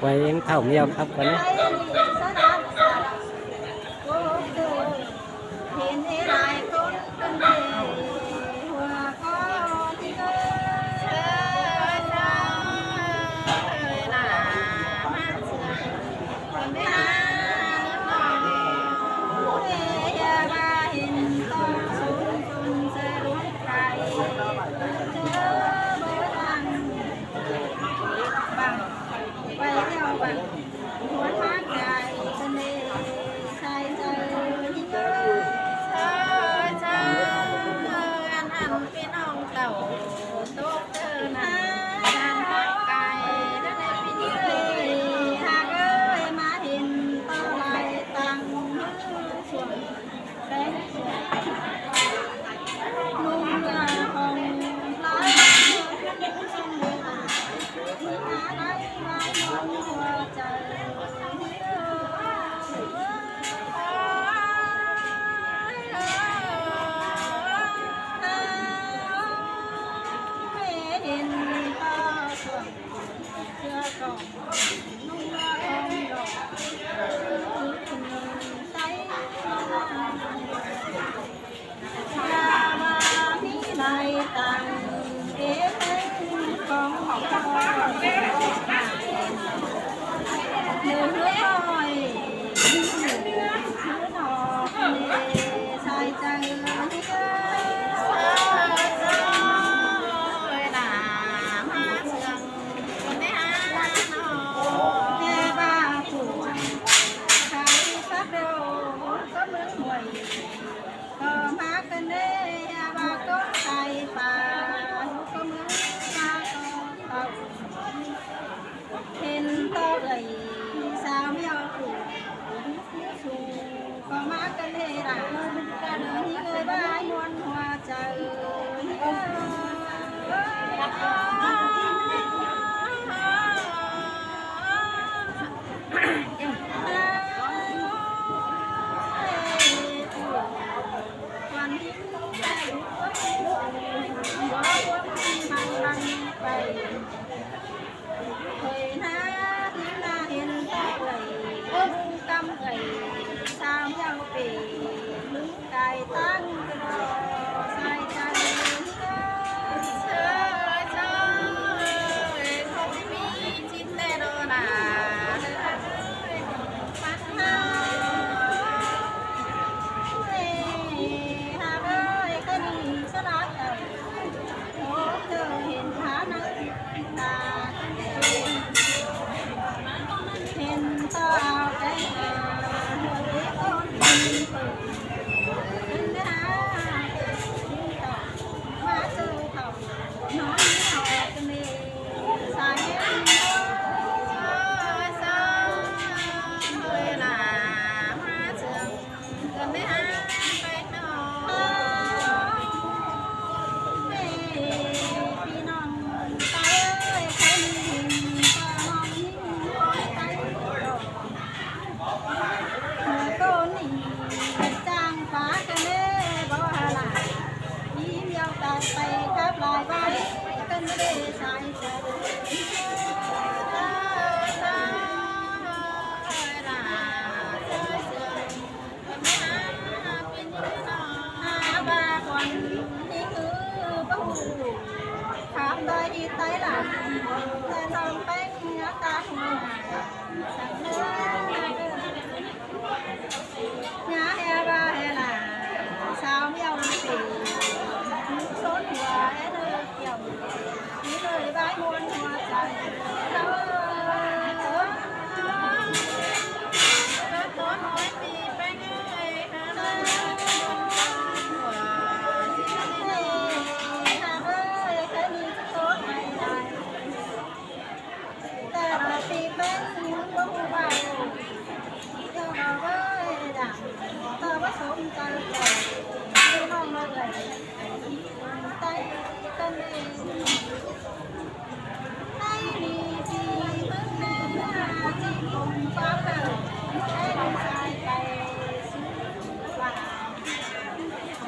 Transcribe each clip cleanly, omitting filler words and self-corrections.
ไว้เท่าเมียวครับวันนี้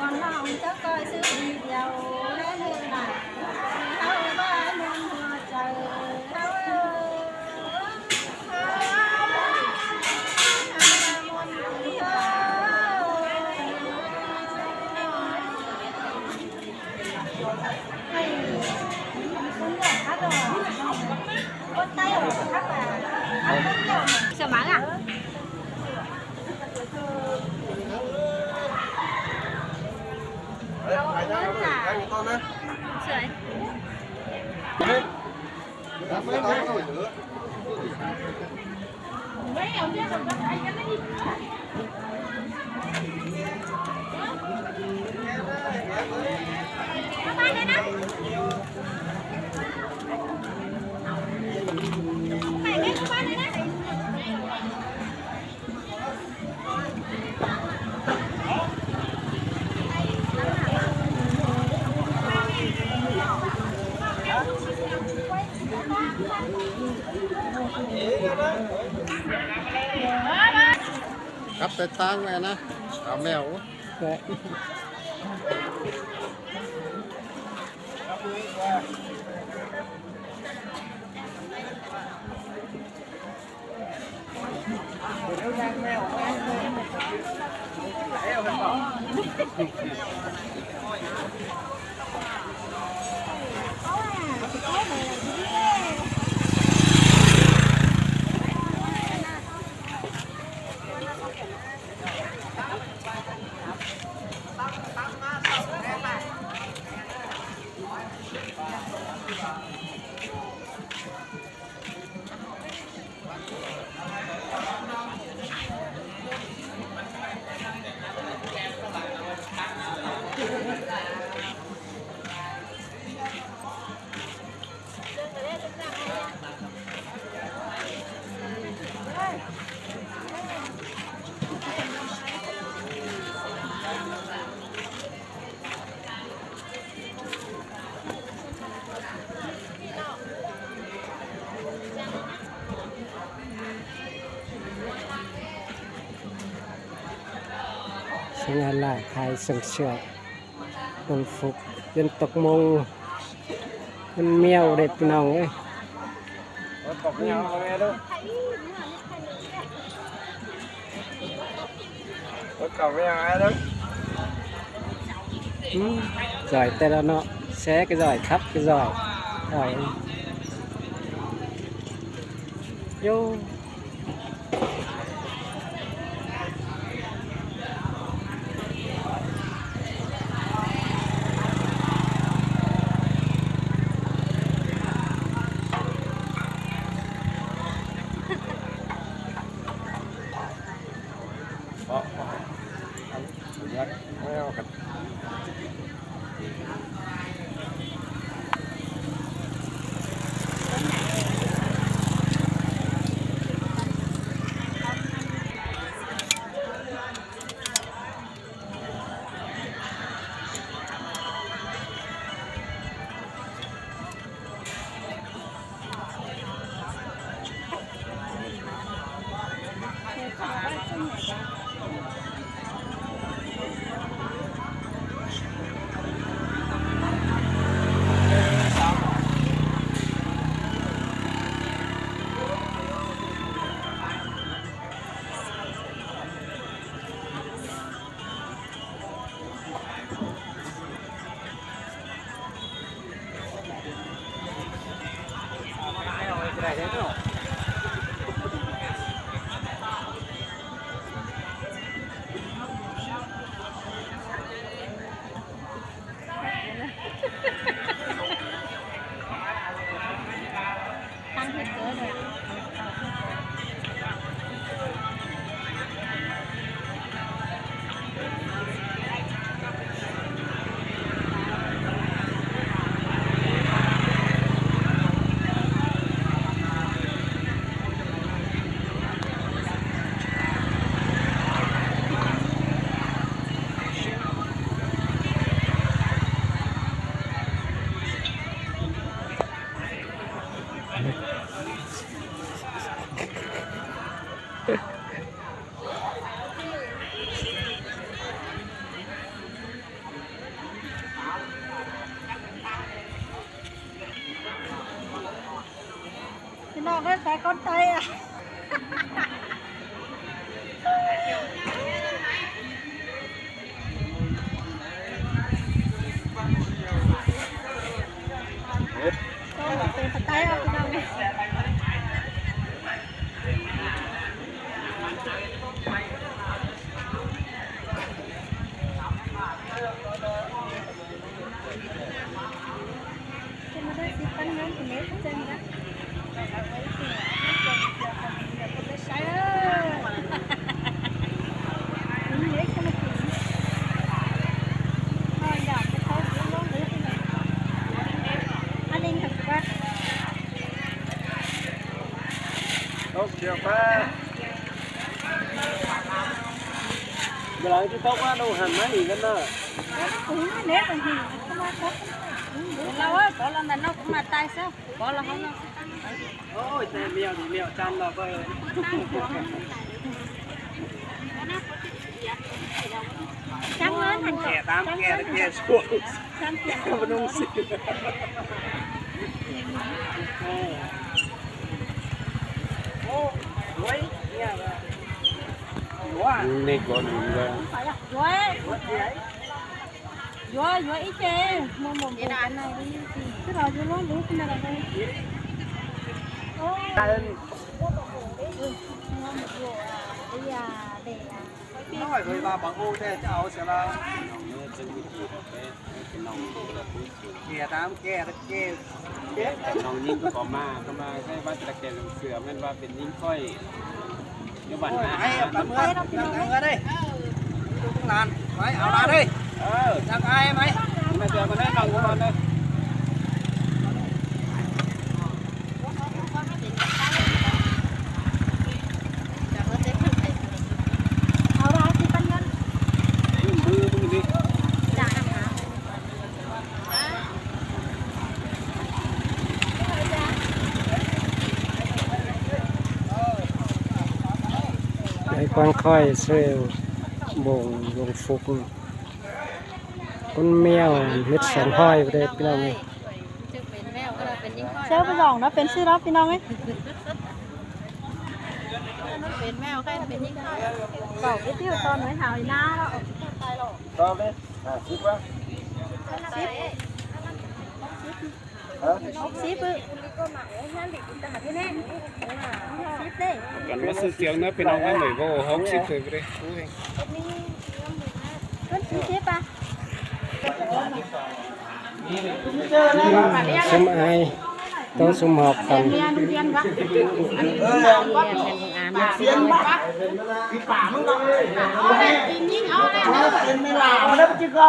còn lòng cho coi sự điều lẽ lương là Sợ mắng à? Sợi. Cắp tay tang này nè, áo mèo quá. Đấy. Sinh hoạt lại khai sừng sượt đồng phục dân tộc Mông con mèo đẹp nòng ấy Cọc nhau không nghe đâu. Cọc nhau ai đâu. Giỏi tay đó nọ xé cái giỏi thắp cái giỏi rồi vô Tăng hết cỡ rồi. Thì nó cái phải con tay à. ไตเอาพี่น้องเลยจะมาได้สิปันเงินคนนี้เขาจะนะใช่นี่เล็กขนาดนี้อยากจะเข้าลงหรือที่ไหนอันนี้ถักว่า tốt chưa ba giờ lại cái tóc á đâu hành mấy gì cái đó cũng nét còn gì không có tốt lâu á có lần này nó cũng là tay sao có lần không nó ôi xe mèo thì mèo chăn là vơi trắng lên thành kẻ tám kẻ kẻ xuống trắng kẻ vẫn không xịt này còn người phải là rồi rồi ít chê mua một cái này đi cái rồi vô nó lú cái này là đây nói với bà bằng ô thế cháu sẽ là kẻ tám kẻ kẻ น้องยิ่งก็ขอมาใช่ว่าตะเกียงเสือแม่นว่าเป็นยิ่งค่อยอยู่บ้านนา ai làm mưa làm mưa đi làm mấy ảo ra đi làm ai mấy ไม่เจอมาได้น้องกูมาได้ เอาราสิปันเงิน มือมึงดิ จ่ายหา ไอ้กวางค่อยเซลบ่งลงฟุกคนเมียวเม็ดสองห้อยไปเลยพี่น้อง จะเป็นแมวก็เราเป็นยิ่งค่อย เซลไปลองนะเป็นชื่อรับพี่น้องไหม เป็นแมวใครเป็นยิ่งค่อย บอกไปที่ตอนไหนหาวหน้าแล้ว to lên xíp quá ซิปซิปเด้ กันว่าซื้อเสียงนะเป็นน้องว่าหน่อยว่า60เลยไปเลย ต้นซิปอ่ะ ซุ่มไอายต้องซุ่มหอบกัน เรียนวะอันนี้เรียนเป็นของอามาเรียนวะปีป่ามึงก็ยิ่งเอาเลยเป็นไม่ลามันแล้วจะก็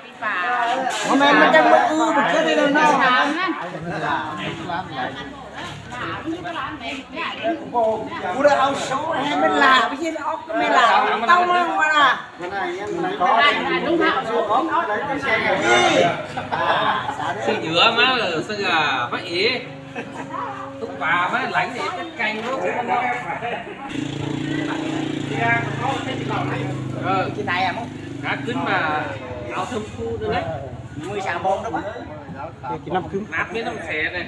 ปีป่ามันจะมามันแค่ได้แล้วเนาะถามนั่น กูได้เอาโซ่ให้มันหลาไปกินออกก็ไม่หลาเต้ามึงมาน่ะsư dừa má là sư à má ỉa túc bà má lãnh thì cái canh nó cũng ngon cái này à mong cá cứng mà áo thâm khu nữa đấy 10 xà bông đó bác กินน้ำคึ้ม nát với nó xẻ này